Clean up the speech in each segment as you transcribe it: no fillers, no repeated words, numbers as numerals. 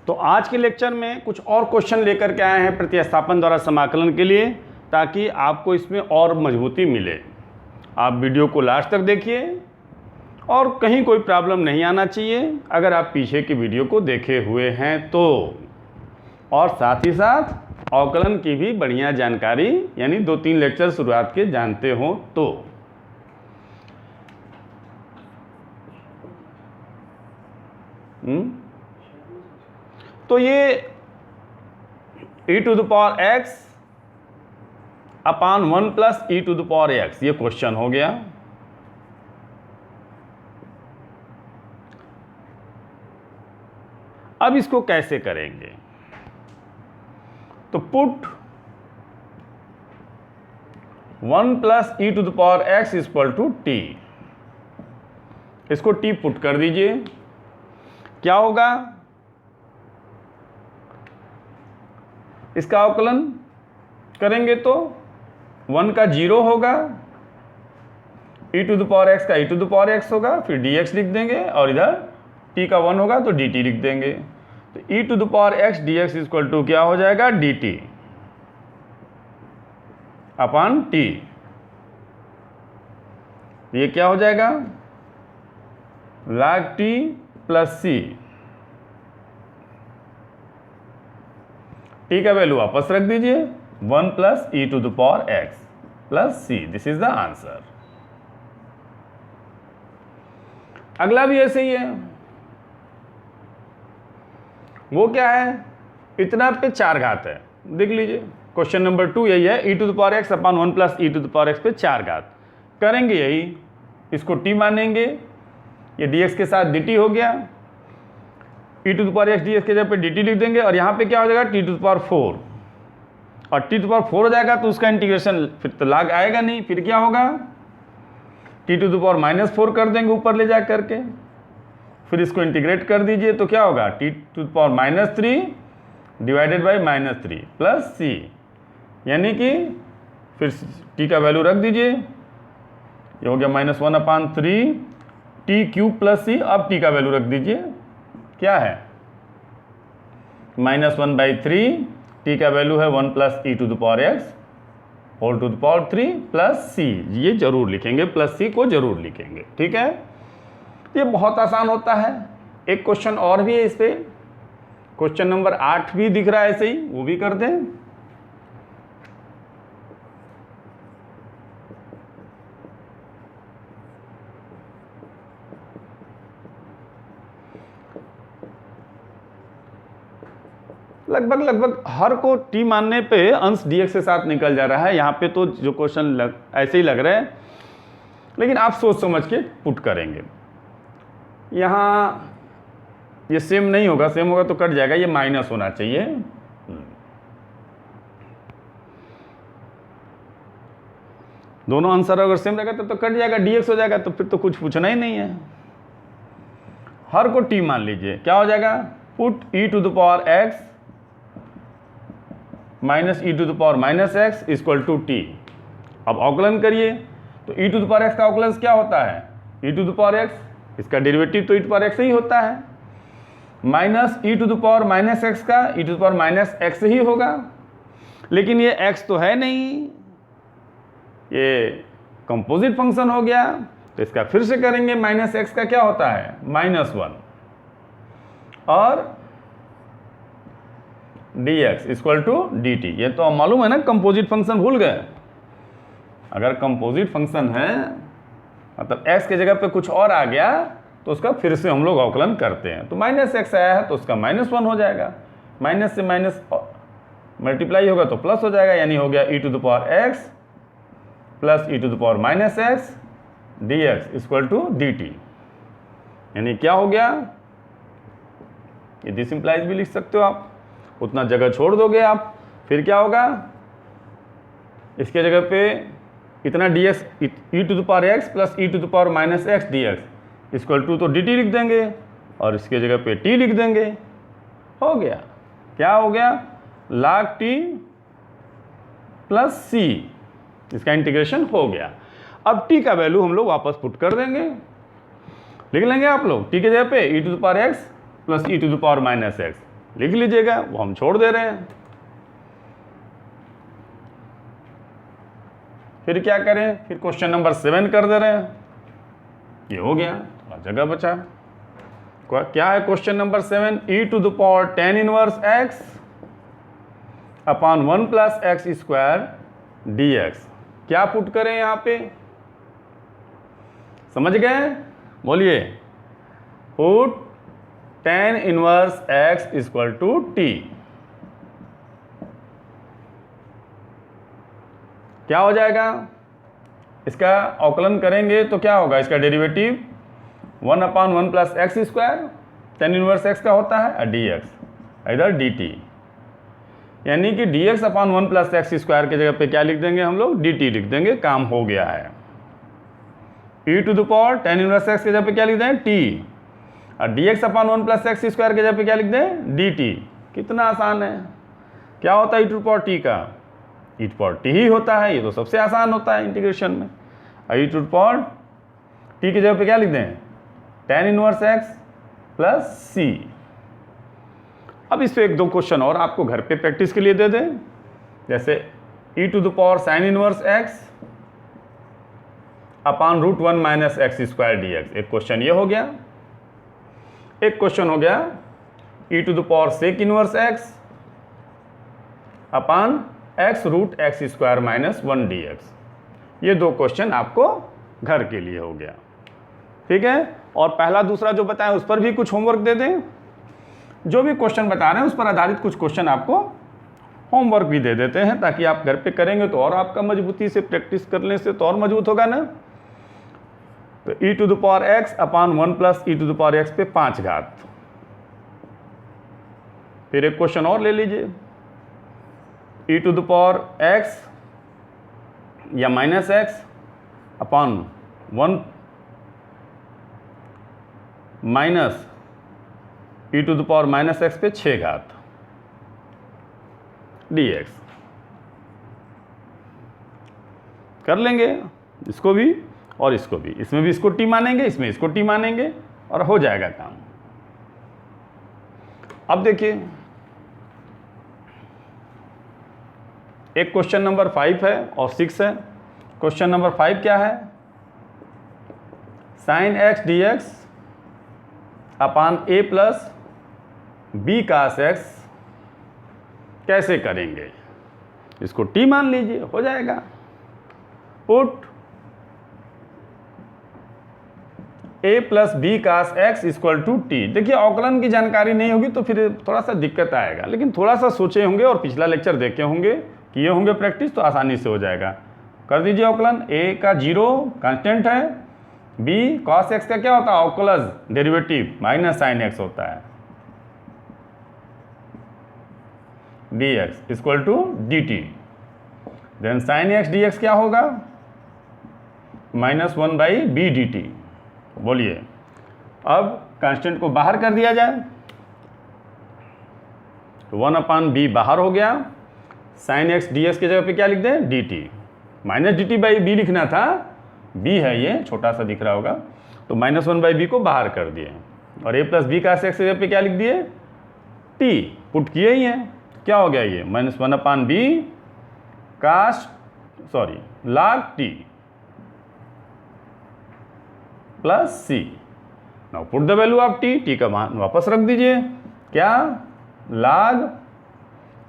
तो आज के लेक्चर में कुछ और क्वेश्चन लेकर के आए हैं प्रतिस्थापन द्वारा समाकलन के लिए, ताकि आपको इसमें और मजबूती मिले। आप वीडियो को लास्ट तक देखिए और कहीं कोई प्रॉब्लम नहीं आना चाहिए अगर आप पीछे की वीडियो को देखे हुए हैं तो, और साथ ही साथ अवकलन की भी बढ़िया जानकारी यानी 2-3 लेक्चर शुरुआत के जानते हो तो। तो ये e⁻x अपान 1 प्लस e⁻x ये क्वेश्चन हो गया। अब इसको कैसे करेंगे? तो put 1 plus e⁻x equal to T, इसको t पुट कर दीजिए। क्या होगा? इसका अवकलन करेंगे तो 1 का 0 होगा, e⁻x का e⁻x होगा, फिर dx लिख देंगे और इधर t का 1 होगा तो dt लिख देंगे। तो e⁻x dx इक्वल टू क्या हो जाएगा? dt अपान t। ये क्या हो जाएगा? log t plus c। t का वैल्यू वापस रख दीजिए, 1 plus e⁻x plus c। This is the answer. अगला भी ऐसे ही है। वो क्या है? इतना पे 4 घात है, देख लीजिए। क्वेश्चन नंबर 2 यही है, e⁻x अपान 1 प्लस e⁻x पे 4 घात। करेंगे यही, इसको t मानेंगे, ये dx के साथ dt हो गया, e⁻x dx के जगह पे dt लिख देंगे और यहाँ पे क्या हो जाएगा? t⁻4, और t⁻4 हो जाएगा तो उसका इंटीग्रेशन फिर तो log आएगा नहीं, फिर क्या होगा? t⁻4 कर देंगे ऊपर ले जा करके, फिर इसको इंटीग्रेट कर दीजिए तो क्या होगा? t⁻3 divided by -3 plus c, यानी कि फिर t का वैल्यू रख दीजिए, ये हो गया -1 अपान 3 t क्यूब प्लस c। अब t का वैल्यू रख दीजिए, क्या है? -1/3, t का वैल्यू है 1 plus e⁻x whole to the power 3 plus c। ये जरूर लिखेंगे, प्लस c को जरूर लिखेंगे, ठीक है। ये बहुत आसान होता है। एक क्वेश्चन और भी है इस पे, क्वेश्चन नंबर 8 भी दिख रहा है ऐसे ही, वो भी कर दें। लगभग हर को t मानने पे अंश dx के साथ निकल जा रहा है। यहाँ पे तो जो क्वेश्चन ऐसे ही लग रहे हैं, लेकिन आप सोच समझ के पुट करेंगे। यहाँ ये सेम नहीं होगा, सेम होगा तो कट जाएगा, ये माइनस होना चाहिए। दोनों आंसर अगर सेम रहेगा तो कट जाएगा, dx हो जाएगा, तो फिर तो कुछ पूछना ही नहीं है। हर को t मान लीजिए, क्या हो जाएगा? Put e⁻x minus e⁻x equal to T. अब अवकलन करिए तो e⁻x का अवकलन क्या होता है? e⁻x, इसका डेरिवेटिव तो e⁻x ही होता है, माइनस e⁻x का e⁻x ही होगा। लेकिन ये x तो है नहीं, ये कंपोजिट फंक्शन हो गया, तो इसका फिर से करेंगे। -x का क्या होता है? -1, और dx इक्वल टू dt। ये तो मालूम है ना, कंपोजिट फंक्शन भूल गए? अगर कंपोजिट फंक्शन है मतलब x के जगह पे कुछ और आ गया तो उसका फिर से हम लोग अवकलन करते हैं। तो -x आया है तो उसका -1 हो जाएगा, माइनस से माइनस मल्टीप्लाई होगा तो प्लस हो जाएगा, यानी हो गया e⁻x plus e⁻x dx equal to dt। यानी क्या हो गया? ये दिस इंप्लाइज भी लिख सकते हो आप, उतना जगह छोड़ दोगे आप, फिर क्या होगा? इसके जगह पे इतना dx e⁻x plus e⁻x dx equal to तो dt लिख देंगे और इसके जगह पे t लिख देंगे। हो गया, क्या हो गया? log t प्लस c, इसका इंटीग्रेशन हो गया। अब t का वैल्यू हम लोग वापस पुट कर देंगे, लिख लेंगे आप लोग t के जगह पे e⁻x प्लस e⁻x, लिख लीजिएगा, वो हम छोड़ दे रहे हैं। फिर क्या करें, फिर क्वेश्चन नंबर 7 कर दे रहे हैं। ये हो गया, थोड़ा जगह बचा। क्या है question number 7? e to the power tan inverse x upon 1 plus x square dx। क्या पुट करें यहां पे, समझ गए? बोलिए, put tan inverse x equal to t। क्या हो जाएगा, इसका अवकलन करेंगे तो क्या होगा, इसका derivative 1 upon 1 plus x square tan inverse x का होता है, और dx इधर dt, यानी कि dx upon 1 plus x square के जगह पे क्या लिख देंगे हम लोग, dt लिख देंगे, काम हो गया है। e to the power tan inverse x के जगह पे क्या लिख दें, t, और dx upon 1 plus x square के जगह पे क्या लिख दें, dt। कितना आसान है। क्या होता है e to the power t का, e to the power t ही होता है, ये तो सबसे आसान होता है इंटीग्रेशन में। और e to the power t की जगह पे क्या लिख दें, tan inverse x plus c। अब इस पे एक दो क्वेश्चन और आपको घर पे प्रैक्टिस के लिए दे दें, जैसे e to the power sine inverse x upon √1 minus X square dx। एक क्वेश्चन ये हो गया। एक क्वेश्चन हो गया e to the power sec inverse x upon x root X square minus 1 dx। ये दो क्वेश्चन आपको घर के लिए हो गया, ठीक है। और पहला दूसरा जो बताएं उस पर भी कुछ होमवर्क दे दें। जो भी क्वेश्चन बता रहे हैं उस पर आधारित कुछ क्वेश्चन आपको होमवर्क भी दे देते हैं, ताकि आप घर पे करेंगे तो और आपका मजबूती से प्रैक्टिस करने से तो और मजबूत होगा ना। तो e to the power x upon 1 plus e to the power x पे 5 घात। फिर एक क्वेश्चन और ले लीजिए, e to the power x या minus x upon 1 minus e to the power minus x पे 6 घात dx। कर लेंगे इसको भी और इसको भी, इसमें भी इसको t मानेंगे, इसमें इसको t मानेंगे, और हो जाएगा काम। अब देखिए, एक क्वेश्चन नंबर 5 है और 6 है। क्वेश्चन नंबर 5 क्या है, sine x dx upon a plus B cos x कैसे करेंगे। इसको t मान लीजिए, हो जाएगा। Put a plus B cos x equal to T. देखिए, अवकलन की जानकारी नहीं होगी तो फिर थोड़ा सा दिक्कत आएगा, लेकिन थोड़ा सा सोचे होंगे और पिछला लेक्चर देखे होंगे, किए होंगे प्रैक्टिस, तो आसानी से हो जाएगा। कर दीजिए अवकलन। a का 0 कांस्टेंट है, b cos x का क्या होता है, अवकलज डेरिवेटिव माइनस साइन x होता है, dx equal to dt। Then sine x dx क्या होगा, -1 बाई बी डी टी। बोलिए, अब कांस्टेंट को बाहर कर दिया जाए तो 1 अपान बी बाहर हो गया, साइन एक्स डी एक्स की जगह पे क्या लिख दें, D T. Minus D T by B लिखना था, बी है ये, छोटा सा दिख रहा होगा, तो -1 बाई बी को बाहर कर दिए, और ए प्लस बी का एक्स की जगह पे क्या लिख दिए, टी। पुट किए ही हैं, क्या हो गया ये, -1 upon B log t plus C. Now put the value of T का मान वापस रख दीजिए, क्या, log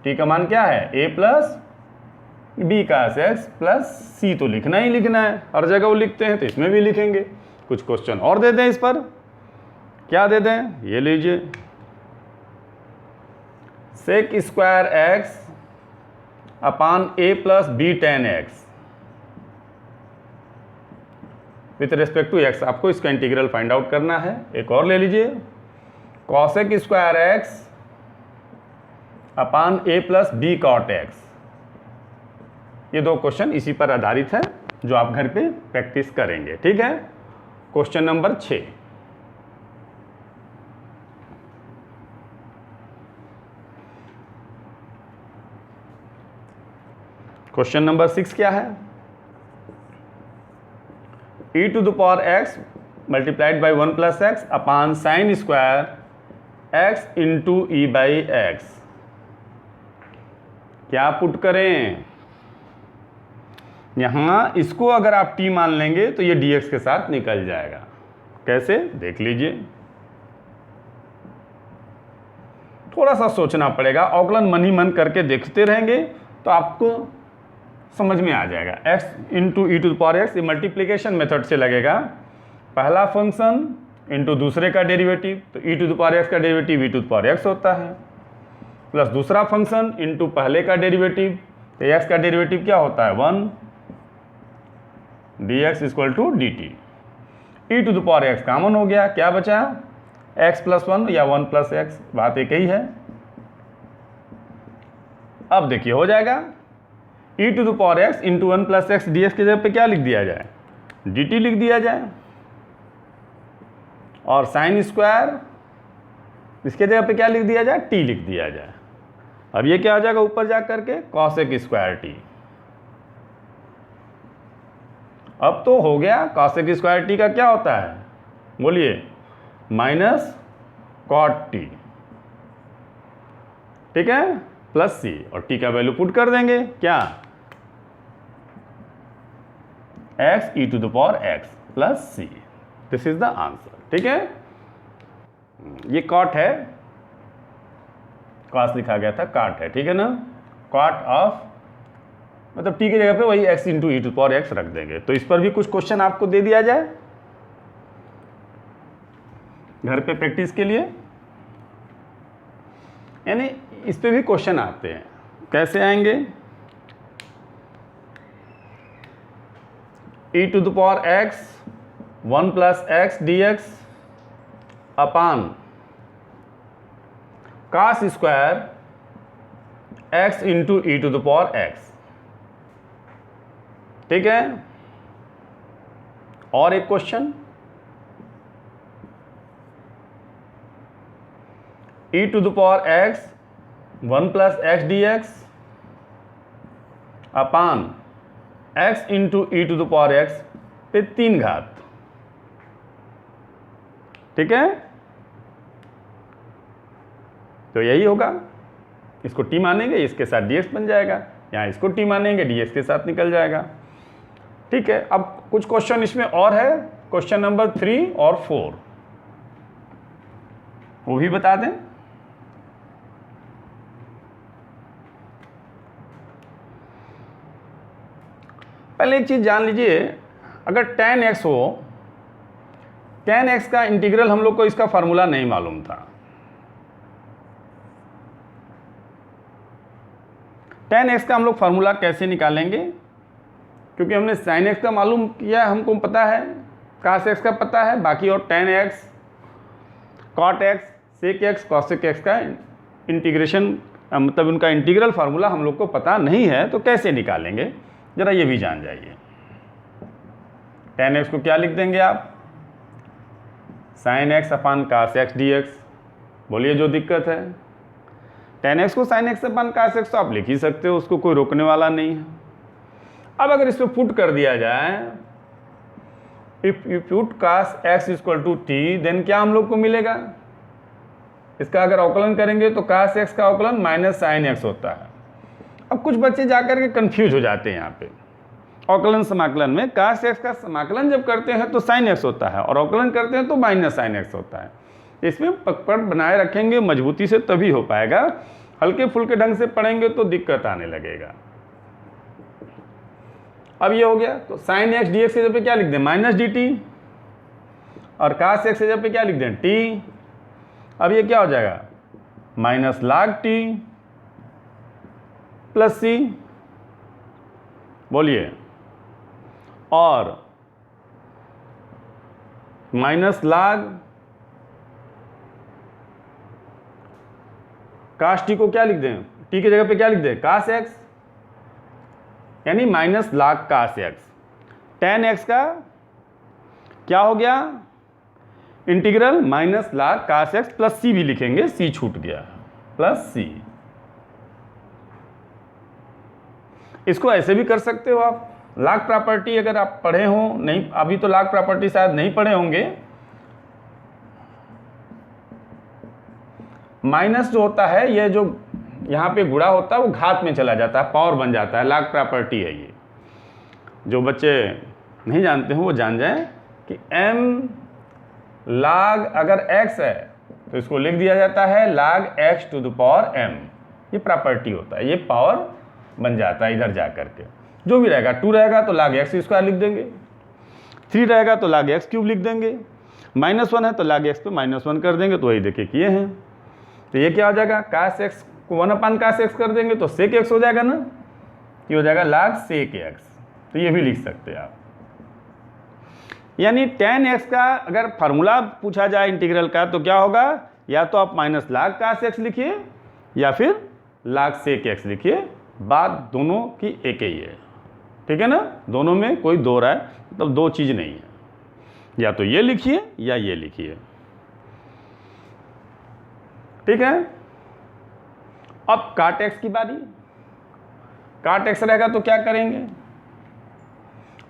टी का मान क्या है, a प्लस बी का एक्स प्लस सी। तो लिखना ही लिखना है, हर जगह वो लिखते हैं तो इसमें भी लिखेंगे। कुछ क्वेश्चन और दे दें इस पर, क्या दे दें, ये लीजिए, sec square x upon A plus B tan X with respect to X. आपको इसका इंटीग्रल फाइंड आउट करना है। एक और ले लीजिए, cosec square x upon A plus be caught x. ये दो क्वेश्चन इसी पर आधारित है जो आप घर पे प्रैक्टिस करेंगे, ठीक है। क्वेश्चन नंबर 6, क्वेश्चन नंबर 6 क्या है, e to the power x multiplied by 1 plus X upon sine square x into E by X, क्या पुट करें? यहां इसको अगर आप t मान लेंगे तो ये dx के साथ निकल जाएगा। कैसे, देख लीजिए, थोड़ा सा सोचना पड़ेगा, अवकलन मन ही मन करके देखते रहेंगे तो आपको समझ में आ जाएगा। x into E to the power X, ये मल्टीप्लीकेशन मेथड से लगेगा। पहला फंक्शन इंटू दूसरे का डेरिवेटिव, तो E to the power X का derivative E to the power X होता है, प्लस दूसरा फंक्शन इंटू पहले का डेरिवेटिव, तो एक्स का डेरिवेटिव क्या होता है 1, dx equal to D T. E to the power X common हो गया, क्या बचा x प्लस 1 या 1 प्लस एक्स, बात एक ही है। अब देखिए हो जाएगा E to the power X into 1 plus X, D x की जगह पे क्या लिख दिया जाए, डी टी लिख दिया जाए, और साइन स्क्वायर इसके जगह पे क्या लिख दिया जाए, टी लिख दिया जाए। अब ये क्या हो जाएगा ऊपर जा करके कॉसेक स्क्वायर टी। अब तो हो गया, कॉसेक स्क्वायर टी का क्या होता है बोलिए, माइनस कॉट टी, ठीक है, प्लस सी, और टी का वैल्यू पुट कर देंगे क्या, X E to the power X plus C, this is the answer. ठीक है, ये कॉट है, कॉस लिखा गया था, काट है, ठीक है ना, कॉट ऑफ, मतलब टी की जगह पे वही X into E to power X रख देंगे। तो इस पर भी कुछ क्वेश्चन आपको दे दिया जाए घर पे प्रैक्टिस के लिए, यानी इस पे भी क्वेश्चन आते हैं। कैसे आएंगे, E to the power X 1 plus X D X upon cos square X into E to the power X, ठीक है। और एक question, E to the power X 1 plus X D X upon X into E to the power X पे 3 घात, ठीक है। तो यही होगा, इसको टी मानेंगे, इसके साथ dx बन जाएगा, यहाँ इसको टी मानेंगे, dx के साथ निकल जाएगा। ठीक है, अब कुछ क्वेश्चन इसमें और है, क्वेश्चन नंबर 3 और 4 वो भी बता दें। पहले एक चीज जान लीजिए, अगर tan x हो, tan x का इंटीग्रल हम लोग को इसका फार्मूला नहीं मालूम था। tan x का हम लोग फार्मूला कैसे निकालेंगे, क्योंकि हमने sin x का मालूम किया, हमको पता है, cos x का पता है, बाकी और tan x, cot x, sec x, cosec x का इंटीग्रेशन, मतलब उनका इंटीग्रल फार्मूला हम लोग को पता नहीं है, तो कैसे निकालेंगे जरा ये भी जान जाइए। tan x को क्या लिख देंगे आप, sin x अपान cos x dx, बोलिए जो दिक्कत है। tan x को sin x अपान cos x तो आप लिख ही सकते हो, उसको कोई रोकने वाला नहीं है। अब अगर इसमें पुट कर दिया जाए, if you put cos x equal to T, then क्या हम लोग को मिलेगा, इसका अगर अवकलन करेंगे तो cos x का अवकलन माइनस sin x होता है। अब कुछ बच्चे जाकर के कंफ्यूज हो जाते हैं यहाँ पे, अवकलन समाकलन में cos x का समाकलन जब करते हैं तो sin x होता है, और अवकलन करते हैं तो माइनस sin x होता है। इसमें पकड़ बनाए रखेंगे मजबूती से तभी हो पाएगा, हल्के फुल्के ढंग से पढ़ेंगे तो दिक्कत आने लगेगा। अब ये हो गया, तो sin x dx की जगह पे क्या लिख दें, माइनस डी टी, और cos x की जगह पे क्या लिख दें, t। अब ये क्या हो जाएगा, माइनस log t प्लस सी, बोलिए, और माइनस log cos t को क्या लिख दें, t की जगह पे क्या लिख दें, cos x, यानी minus log cos x। tan x का क्या हो गया, integral minus log cos x plus C भी लिखेंगे, सी छूट गया, प्लस सी। इसको ऐसे भी कर सकते हो आप, log प्रॉपर्टी अगर आप पढ़े हो, नहीं अभी तो log प्रॉपर्टी शायद नहीं पढ़े होंगे, माइनस जो होता है, ये जो यहाँ पे गुणा होता है वो घात में चला जाता है, पावर बन जाता है, लाग प्रॉपर्टी है ये। जो बच्चे नहीं जानते हैं वो जान जाएं कि m लाग अगर x है तो इसको लिख दिया जाता है log x to the power m। ये प्रॉपर्टी होता है, ये पावर बन जाता है इधर जा करके। जो भी रहेगा, 2 रहेगा तो लाग x स्क्वायर लिख देंगे, 3 रहेगा तो लाग x क्यूब लिख देंगे, -1 है तो लाग x पे -1 कर देंगे। तो वही देखिए किए हैं। तो ये क्या हो जाएगा, cos x को 1/cos x कर देंगे तो sec x हो जाएगा ना, ये हो जाएगा लाग sec x। तो ये भी लिख सकते हैं आप। यानी tan x का अगर फार्मूला पूछा जाए इंटीग्रल का तो क्या होगा, या तो आप माइनस लाग cos x लिखिए या फिर लाग sec x लिखिए, बात दोनों की एक ही है, ठीक है ना। दोनों में कोई दो राय, मतलब दो चीज़ नहीं है, या तो ये लिखिए या ये लिखिए, ठीक है। अब काट x की बारी। काट x रहेगा तो क्या करेंगे,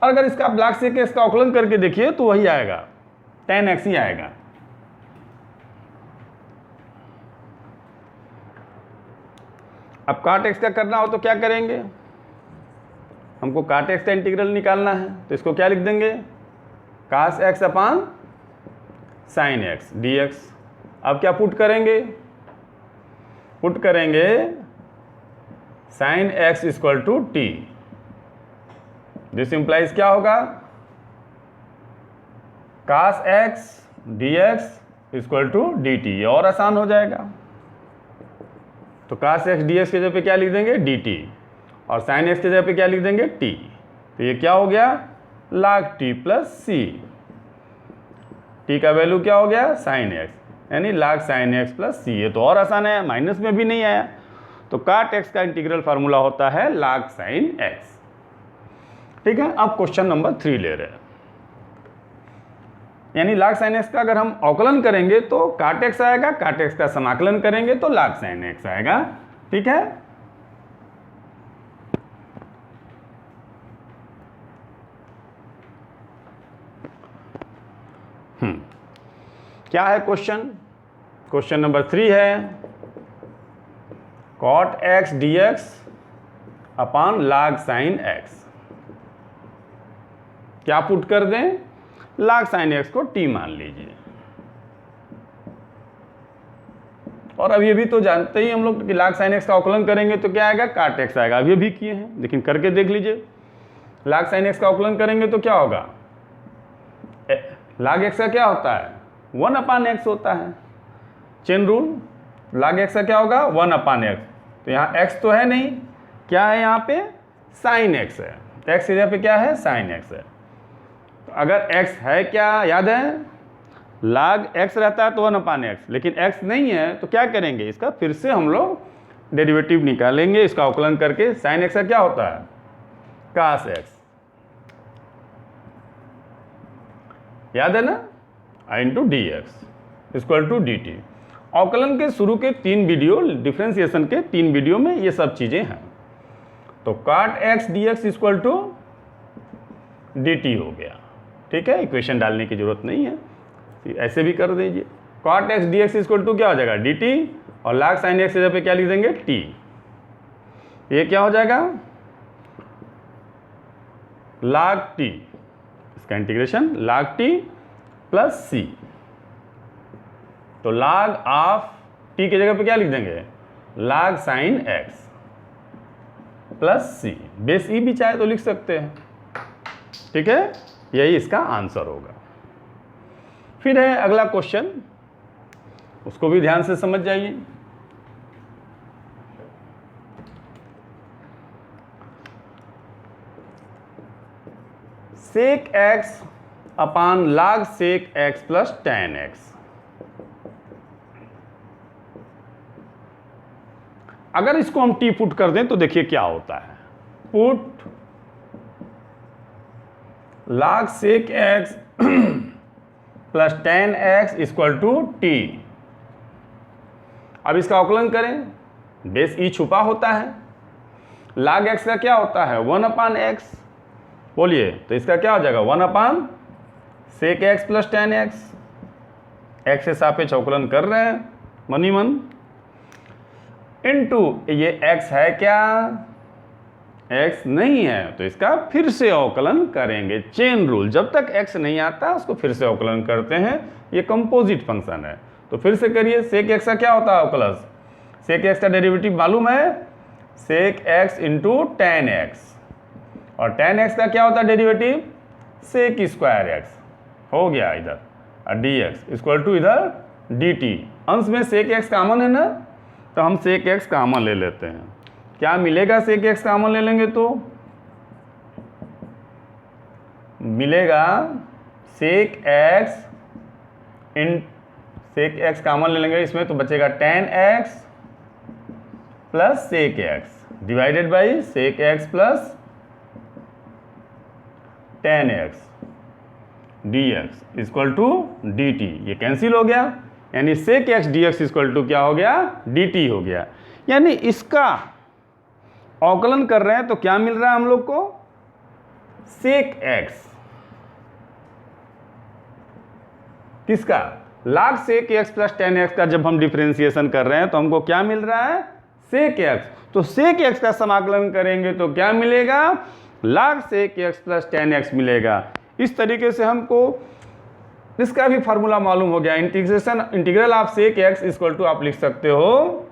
और अगर इसका आप लाग sec x का अवकलन करके देखिए तो वही आएगा, tan x ही आएगा। अब काट x का करना हो तो क्या करेंगे, हमको काट x का इंटीग्रल निकालना है तो इसको क्या लिख देंगे, cos x अपान sin x dx। अब क्या पुट करेंगे, पुट करेंगे sin x equal to t। This implies क्या होगा, cos x dx equal to dt। ये और आसान हो जाएगा। तो cos x dx के जगह पे क्या लिख देंगे, dt, और sin x के जगह पे क्या लिख देंगे, t। तो ये क्या हो गया, log t plus c। t का वैल्यू क्या हो गया, sin x, यानी log sin x plus c। ये तो और आसान है, माइनस में भी नहीं आया। तो काट x का इंटीग्रल फार्मूला होता है log sin x, ठीक है। अब क्वेश्चन नंबर 3 ले रहे हैं। यानी log sin x का अगर हम अवकलन करेंगे तो काट x आएगा, काट x का समाकलन करेंगे तो log sin x आएगा, ठीक है। क्या है क्वेश्चन, क्वेश्चन नंबर 3 है cot x dx अपान log sin x। क्या पुट कर दें, log sin x को t मान लीजिए। और अब ये भी तो जानते ही हम लोग कि log sin x का अवकलन करेंगे तो क्या आएगा, काट x आएगा। अभी भी किए हैं लेकिन करके देख लीजिए। log sin x का अवकलन करेंगे तो क्या होगा, log x का क्या होता है, 1/x होता है, चेन रूल। log x का क्या होगा, 1/x। तो यहाँ x तो है नहीं, क्या है यहाँ पे, sin x है। x की जगह पे क्या है, sin x है। तो अगर x है क्या याद है, log x रहता है तो 1/x, लेकिन x नहीं है तो क्या करेंगे, इसका फिर से हम लोग डेरिवेटिव निकालेंगे, इसका अवकलन करके। sin x का क्या होता है, cos x, याद है ना, i into d x equal to D t. अवकलन के शुरू के 3 वीडियो, डिफ्रेंसिएशन के 3 वीडियो में ये सब चीज़ें हैं। तो काट x dx equal to dt हो गया, ठीक है। इक्वेशन डालने की जरूरत नहीं है, ऐसे भी कर दीजिए। काट x dx इक्वल टू क्या हो जाएगा, dt, और log sin x जगह पे क्या लिख देंगे, t। ये क्या हो जाएगा, log t, इसका integration log t plus c। तो log ऑफ t की जगह पे क्या लिख देंगे, log sin x plus c। Base e भी चाहे तो लिख सकते हैं, ठीक है। यही इसका आंसर होगा। फिर है अगला क्वेश्चन, उसको भी ध्यान से समझ जाइए। sec x अपान log sec x plus tan x। अगर इसको हम t पुट कर दें तो देखिए क्या होता है, put log sec x plus tan x equal to t। अब इसका अवकलन करें, बेस e छुपा होता है, log x का क्या होता है, 1/x। बोलिए, तो इसका क्या हो जाएगा, 1/sec x plus tan x। x से सापेक्ष अवकलन कर रहे हैं मनी मन, इनटू ये x है क्या, x नहीं है तो इसका फिर से अवकलन करेंगे। चेन रूल, जब तक x नहीं आता उसको फिर से अवकलन करते हैं, ये कंपोजिट फंक्शन है। तो फिर से करिए, सेक x का क्या होता है अवकलन, सेक x का डेरिवेटिव मालूम है, सेक x इंटू टेन एक्स, और टेन एक्स का क्या होता है डेरिवेटिव, सेक स्क्वायर x, हो गया इधर, और dx इक्वल टू इधर dt, अंश में सेक x कॉमन है ना, तो हम सेक x कॉमन ले लेते हैं। क्या मिलेगा, सेक x कॉमन ले लेंगे तो मिलेगा सेक x कॉमन ले लेंगे इसमें, तो बचेगा tan x plus sec x divided by sec x plus tan x dx equal to dt, ये कैंसिल हो गया, यानी sec x dx equal to क्या हो गया, dt हो गया। यानी इसका अवकलन कर रहे हैं तो क्या मिल रहा है हम लोग को, सेक x, किसका, log sec x plus tan x का जब हम डिफरेंशिएशन कर रहे हैं तो हमको क्या मिल रहा है, सेक x, तो सेक x का समाकलन करेंगे तो क्या मिलेगा, log sec x plus tan x मिलेगा। इस तरीके से हमको इसका भी फार्मूला मालूम हो गया, integral of sec x equal to आप लिख सकते हो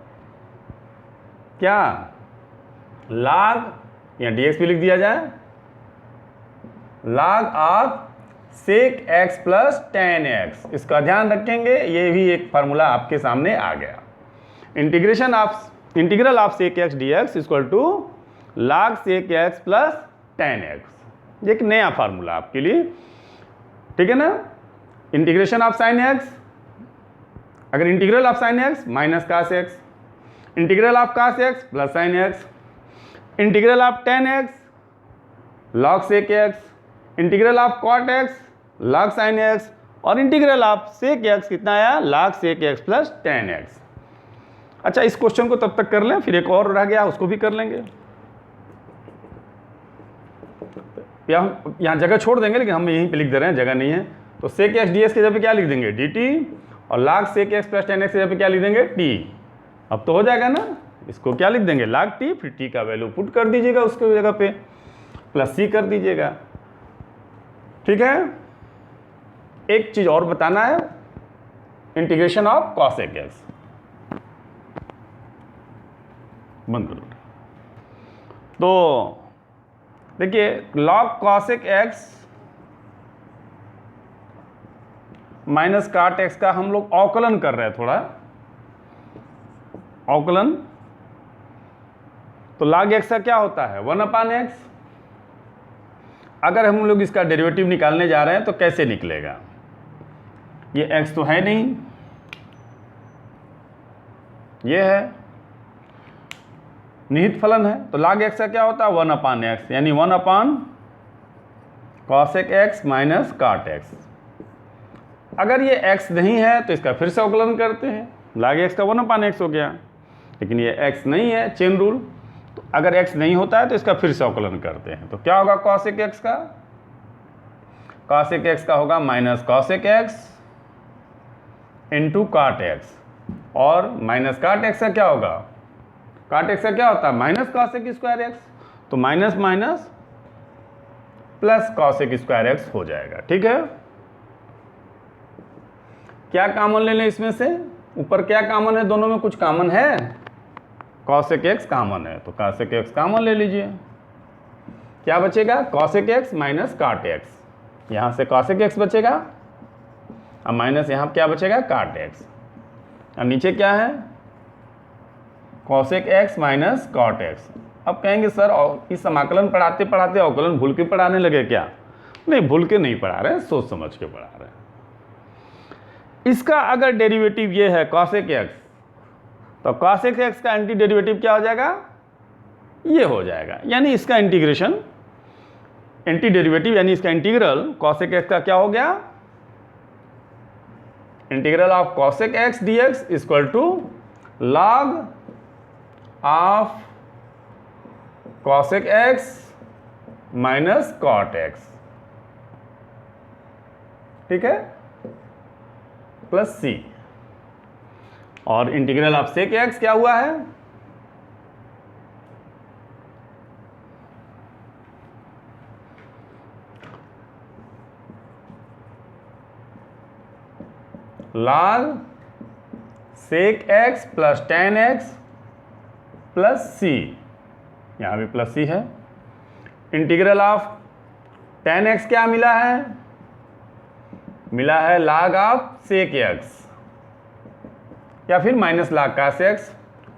क्या, log, या dx भी लिख दिया जाए, log of sec x plus tan x, इसका ध्यान रखेंगे, ये भी एक फार्मूला आपके सामने आ गया। Integral of sec x dx equal to log sec x plus tan x, ये एक नया फार्मूला आपके लिए, ठीक है ना। इंटीग्रेशन ऑफ साइन x, अगर integral of sine x minus cos x, integral of cos x plus sine x, integral of tan x log sec x, integral of cot x log sine x, और integral of sec x कितना आया, log sec x plus tan x. अच्छा, इस question को तब तक कर लें, फिर एक और रह गया उसको भी कर लेंगे, यहाँ जगह छोड़ देंगे लेकिन हम यहीं पे लिख दे रहे हैं, जगह नहीं है तो सेक x ds के जगह पे क्या लिख देंगे, dt, और log sec x plus tan x के जगह पे क्या लिख देंगे, t। अब तो हो जाएगा ना, इसको क्या लिख देंगे, log t, फिर t का वैल्यू पुट कर दीजिएगा उसके जगह पे, प्लस c कर दीजिएगा, ठीक है। एक चीज और बताना है, इंटीग्रेशन ऑफ कॉसेक x, बंद करो। तो देखिए log कॉसेक x माइनस काट x का हम लोग अवकलन कर रहे हैं, थोड़ा अवकलन, तो log x का क्या होता है, 1/x। अगर हम लोग इसका डेरिवेटिव निकालने जा रहे हैं तो कैसे निकलेगा, ये x तो है नहीं, ये है निहित फलन है, तो log x का क्या होता है, 1/x, यानी 1/cosec x माइनस काट x। अगर ये x नहीं है तो इसका फिर से अवकलन करते हैं, log x का 1/x हो गया, लेकिन ये x नहीं है, चेन रूल, तो अगर x नहीं होता है तो इसका फिर से अवकलन करते हैं, तो क्या होगा cosec x का, cosec x का होगा माइनस cosec x इंटू काट x, और माइनस काट x का क्या होगा, काट x का क्या होता है, माइनस cosec स्क्वायर x, तो minus minus plus cosec square x हो जाएगा, ठीक है। क्या कॉमन ले लें इसमें से, ऊपर क्या कॉमन है, दोनों में कुछ कॉमन है, cosec x कॉमन है, तो cosec x कॉमन ले लीजिए, क्या बचेगा, cosec x माइनस काट x, यहाँ से cosec x बचेगा, अब माइनस यहाँ क्या बचेगा, काट x, अब नीचे क्या है, cosec x minus cot x। अब कहेंगे सर इस समाकलन पढ़ाते पढ़ाते अवकलन भूल के पढ़ाने लगे क्या, नहीं भूल के नहीं पढ़ा रहे हैं, सोच समझ के पढ़ा रहे हैं। इसका अगर डेरिवेटिव ये है cosec x, तो cosec x का एंटी डेरिवेटिव क्या हो जाएगा, ये हो जाएगा, यानी इसका इंटीग्रेशन, एंटी डेरिवेटिव यानी इसका इंटीग्रल cosec x का क्या हो गया, integral of cosec x dx equal to log of cosec x minus cot x, ठीक है, प्लस c, और इंटीग्रल ऑफ sec x क्या हुआ है, log sec x plus tan x plus C, यहाँ भी प्लस सी है। इंटीग्रल ऑफ tan x क्या मिला है? मिला है log ऑफ sec x या फिर माइनस log cos x,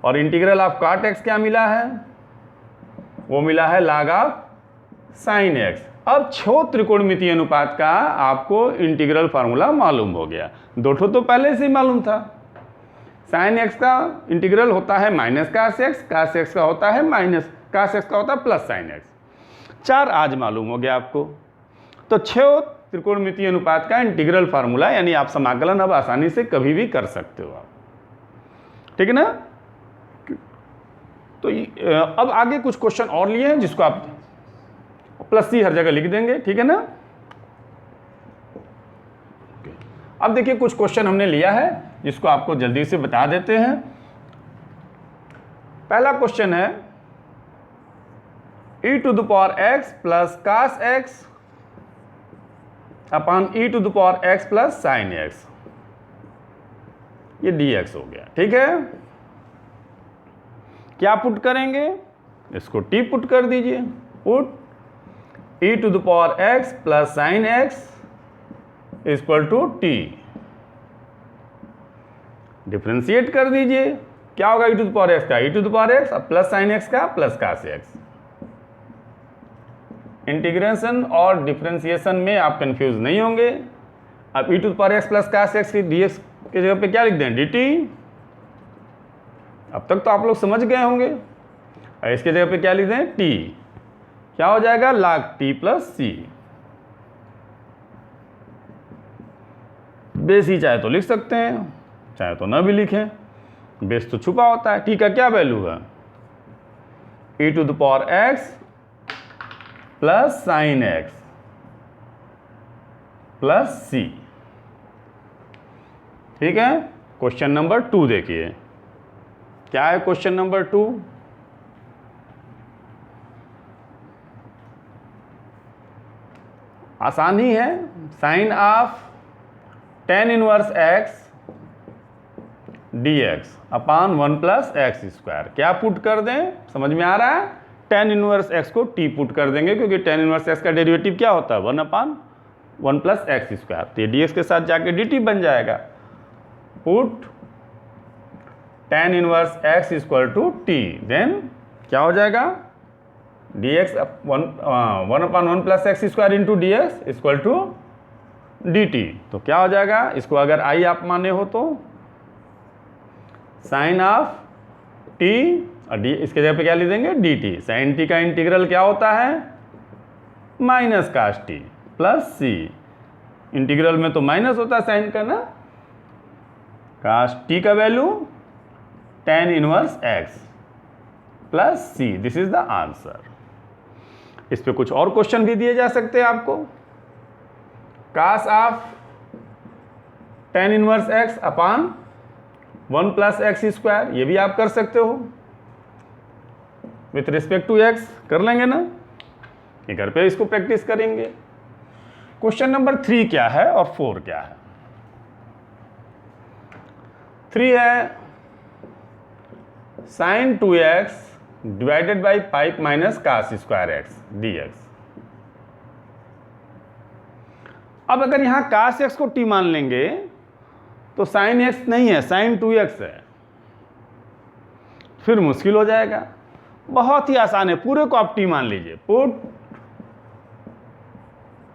और इंटीग्रल ऑफ cot x क्या मिला है? वो मिला है log ऑफ sin x। अब छो त्रिकोणमितीय अनुपात का आपको इंटीग्रल फार्मूला मालूम हो गया। दो ठो तो पहले से ही मालूम था। sin x का इंटीग्रल होता है माइनस cos x का होता है माइनस cos x का होता है प्लस sin x। चार आज मालूम हो गया आपको। तो छो त्रिकोणमितीय अनुपात का इंटीग्रल फार्मूला, यानी आप समाकलन अब आसानी से कभी भी कर सकते हो आप, ठीक है ना। तो अब आगे कुछ क्वेश्चन और लिए हैं जिसको आप प्लस सी हर जगह लिख देंगे, ठीक है ना। अब देखिए कुछ क्वेश्चन हमने लिया है जिसको आपको जल्दी से बता देते हैं। पहला क्वेश्चन है e to the power x plus cos x upon e to the power x plus sin x, ये dx हो गया, ठीक है। क्या पुट करेंगे? इसको t पुट कर दीजिए। Put e to the power x plus sine x equal to t, differentiate कर दीजिए। क्या होगा e to the power x का? e to the power x plus sine x का प्लस cos x। इंटीग्रेशन और differentiation में आप confuse नहीं होंगे। अब e to the power x plus cos x की dx की जगह पे क्या लिख दें? dt। अब तक तो आप लोग समझ गए होंगे। और इसके जगह पे क्या लिख दें? t। क्या हो जाएगा? log t प्लस सी। बेस ही चाहे तो लिख सकते हैं, चाहे तो ना भी लिखें, बेस तो छुपा होता है। t का क्या वैल्यू है? e to the power x plus sine x plus C, ठीक है। क्वेश्चन नंबर 2 देखिए, क्या है क्वेश्चन नंबर 2? आसान ही है। Sine of tan inverse x dx upon 1 plus x square, क्या पुट कर दें? समझ में आ रहा है? tan इनवर्स x को t पुट कर देंगे, क्योंकि tan इनवर्स x का डेरिवेटिव क्या होता है? 1 अपान 1 प्लस एक्स स्क्वायर। तो ये dx के साथ जाके dt बन जाएगा। Put tan inverse x equal to t, then क्या हो जाएगा? dx 1 upon 1 plus x square into d x equal to dt। तो क्या हो जाएगा? इसको अगर i आप माने हो तो साइन ऑफ t, और इसके जगह पे क्या लिख देंगे? dt। साइन t का इंटीग्रल क्या होता है? Minus cos t plus c. Integral में तो माइनस होता है साइन का ना। कास t का value tan inverse x plus C, this is the answer. इस पे कुछ और क्वेश्चन भी दिए जा सकते हैं आपको। Cos of tan inverse x upon 1 plus x square, ये भी आप कर सकते हो विथ रिस्पेक्ट टू x, कर लेंगे ना। ये घर पे इसको प्रैक्टिस करेंगे। क्वेश्चन नंबर 3 क्या है और 4 क्या है? 3 है sine 2x divided by 5 minus cos square x dx। अब अगर यहां कास x को t मान लेंगे तो साइन x नहीं है, साइन 2x है, फिर मुश्किल हो जाएगा। बहुत ही आसान है, पूरे को आप t मान लीजिए। Put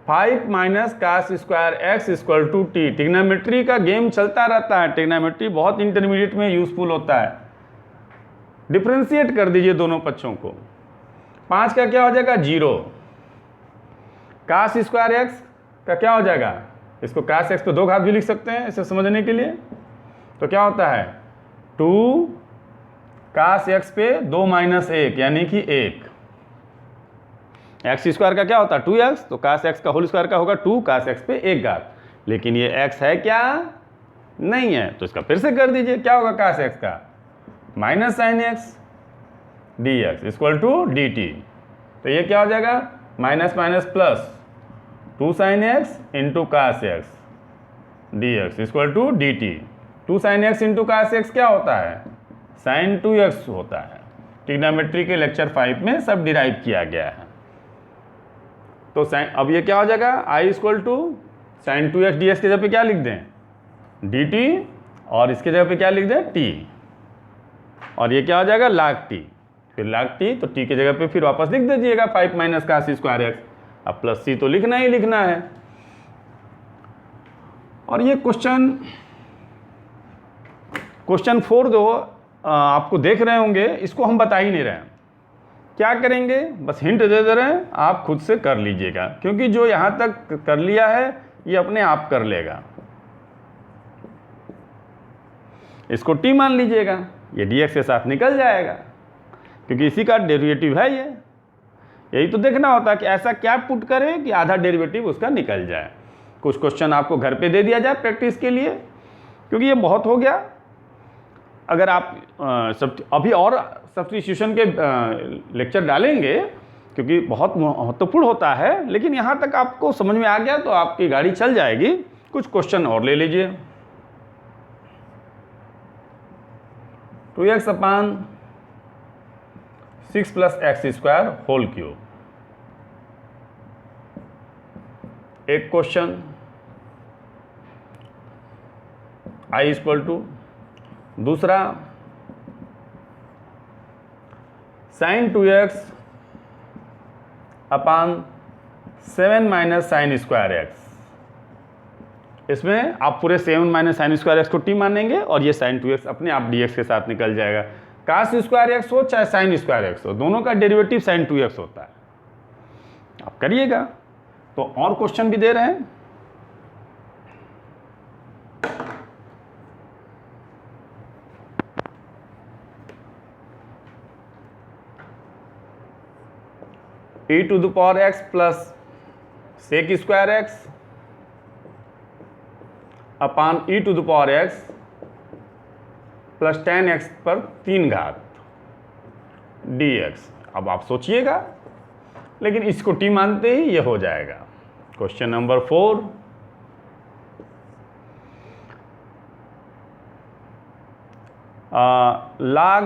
5 minus cos square x equal to t। Trigonometry का गेम चलता रहता है, ट्रिग्नोमेट्री बहुत इंटरमीडिएट में यूजफुल होता है। डिफ्रेंशिएट कर दीजिए दोनों पक्षों को। 5 का क्या हो जाएगा? 0। कास स्क्वायर एक्स का क्या हो जाएगा? इसको कास एक्स को 2 घात भी लिख सकते हैं इसे समझने के लिए। तो क्या होता है? 2 कास एक्स पे 2 माइनस 1 यानी कि 1। एक्स स्क्वायर का क्या होता है? 2x, तो कास एक्स का होल स्क्वायर का होगा 2 कास एक्स पे 1 घात। लेकिन ये x है क्या? नहीं है, तो इसका फिर से कर दीजिए। क्या होगा कास एक्स का? Minus sine x D x equal to D t. तो ये क्या हो जाएगा? Minus minus plus 2 sine x into cos x D x equal to D t. 2 sin x into cos x क्या होता है? sin 2x होता है। ट्रिग्नोमेट्री के लेक्चर 5 में सब डिराइव किया गया है। तो साइन, अब ये क्या हो जाएगा? i equal to sine 2x d x की जगह पे क्या लिख दें? डी टी, और इसके जगह पे क्या लिख दें? t, और ये क्या हो जाएगा? log t, फिर log t, तो t की जगह पे फिर वापस लिख दीजिएगा 5 माइनस कास स्क्वायर एक्स। अब प्लस c तो लिखना ही लिखना है। और ये क्वेश्चन 4 जो आपको देख रहे होंगे, इसको हम बता ही नहीं रहे हैं। क्या करेंगे? बस हिंट दे दे रहे हैं, आप खुद से कर लीजिएगा, क्योंकि जो यहाँ तक कर लिया है ये अपने आप कर लेगा। इसको t मान लीजिएगा, ये dx के साथ निकल जाएगा, क्योंकि इसी का डेरिवेटिव है ये। यही तो देखना होता है कि ऐसा क्या पुट करें कि आधा डेरिवेटिव उसका निकल जाए। कुछ क्वेश्चन आपको घर पे दे दिया जाए प्रैक्टिस के लिए, क्योंकि ये बहुत हो गया। अगर आप अभी और सब्स्टिट्यूशन के लेक्चर डालेंगे, क्योंकि बहुत महत्वपूर्ण होता है, लेकिन यहाँ तक आपको समझ में आ गया तो आपकी गाड़ी चल जाएगी। कुछ क्वेश्चन और ले लीजिए। 2x upon 6 plus x square whole cube, एक क्वेश्चन। i इक्वल टू, दूसरा sine 2x upon 7 minus sine square x. इसमें आप पूरे 7 माइनस साइन स्क्वायर एक्स को t मानेंगे, और ये साइन 2x अपने आप dx के साथ निकल जाएगा। कास स्क्वायर एक्स हो चाहे साइन स्क्वायर एक्स हो, दोनों का डेरिवेटिव साइन 2x होता है। आप करिएगा। तो और क्वेश्चन भी दे रहे हैं। e to the power x plus sec square x upon e to the power x plus tan x पर 3 घात dx। अब आप सोचिएगा, लेकिन इसको t मानते ही ये हो जाएगा। Question number 4, log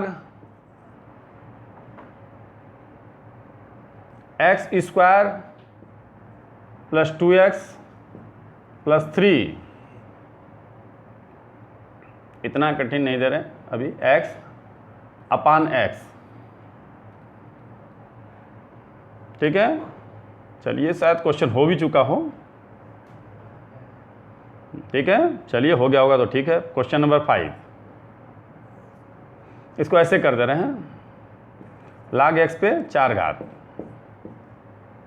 x square plus 2x plus 3, इतना कठिन नहीं दे रहे अभी, x अपान x। ठीक है, चलिए, शायद क्वेश्चन हो भी चुका हो। ठीक है, चलिए, हो गया होगा तो ठीक है। क्वेश्चन नंबर 5, इसको ऐसे कर दे रहे हैं, log x पे 4 घात।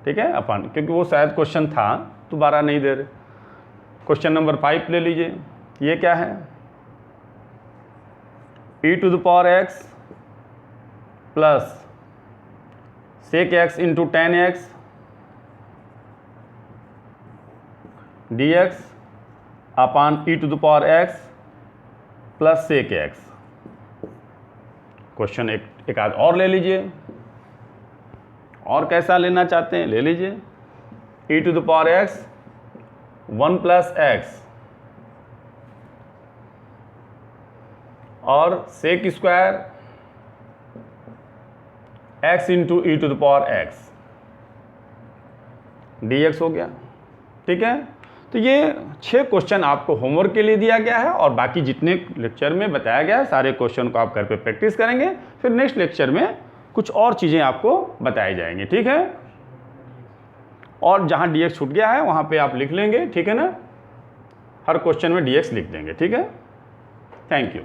ठीक है, अपन, क्योंकि वो शायद क्वेश्चन था, दोबारा नहीं दे रहे। क्वेश्चन नंबर 5 ले लीजिए। ये क्या है? e to the power x plus sec x into tan x dx upon e to the power x plus sec x। Question एक आध और ले लीजिए, और कैसा लेना चाहते हैं ले लीजिए। e to the power x 1 plus x और sec square x into E to the power x dx हो गया। ठीक है, तो ये 6 क्वेश्चन आपको होमवर्क के लिए दिया गया है, और बाकी जितने लेक्चर में बताया गया है सारे क्वेश्चन को आप घर पे प्रैक्टिस करेंगे। फिर नेक्स्ट लेक्चर में कुछ और चीज़ें आपको बताई जाएंगी। ठीक है, और जहाँ dx छूट गया है वहाँ पे आप लिख लेंगे। ठीक है ना, हर क्वेश्चन में dx लिख देंगे। ठीक है, थैंक यू।